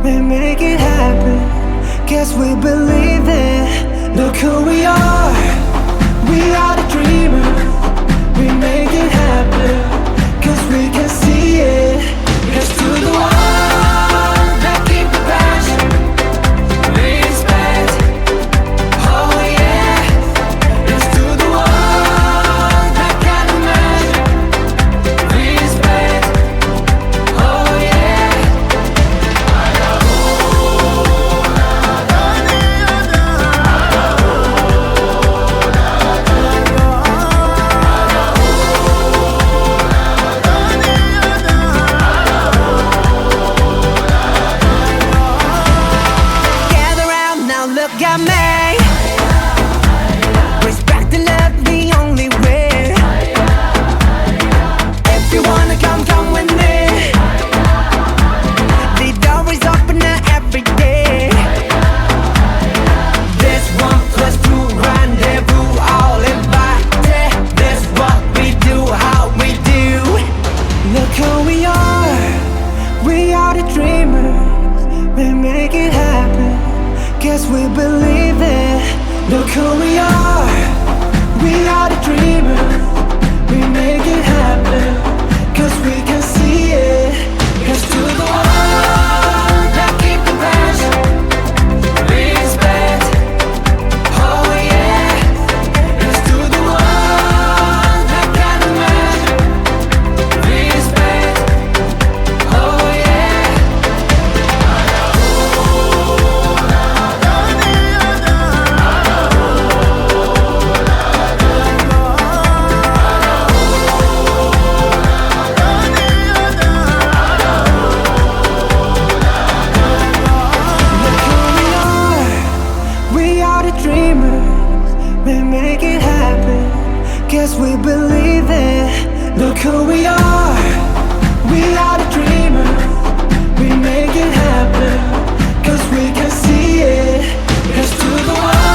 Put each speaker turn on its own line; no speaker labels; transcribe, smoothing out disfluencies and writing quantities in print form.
we make it happen. Guess we believe it. Look who we are the dreamers. We make it happen, cause we can see it. Here's to the ones that keep the passion, respect, oh yeah. Here's to the ones that can't imagine, respect, oh yeah. Gather round now, look at me. Respect and love the only way. If you wanna come, come with me. The door is open every day. This 1+2 rendezvous, all invited. This what we do, how we do. Look who we are the dreamers. We make it happen, guess we believe it. Look who we are the dreamers. We make it happen, cause we can see it. Here's to the ones that keep the passion, respect, oh yeah. Here's to the ones that can't imagine, respect, oh yeah. We are the dreamers. We make it happen, guess we believe it. Look who we are the dreamers. We make it happen, cause we can see it. Here's to the one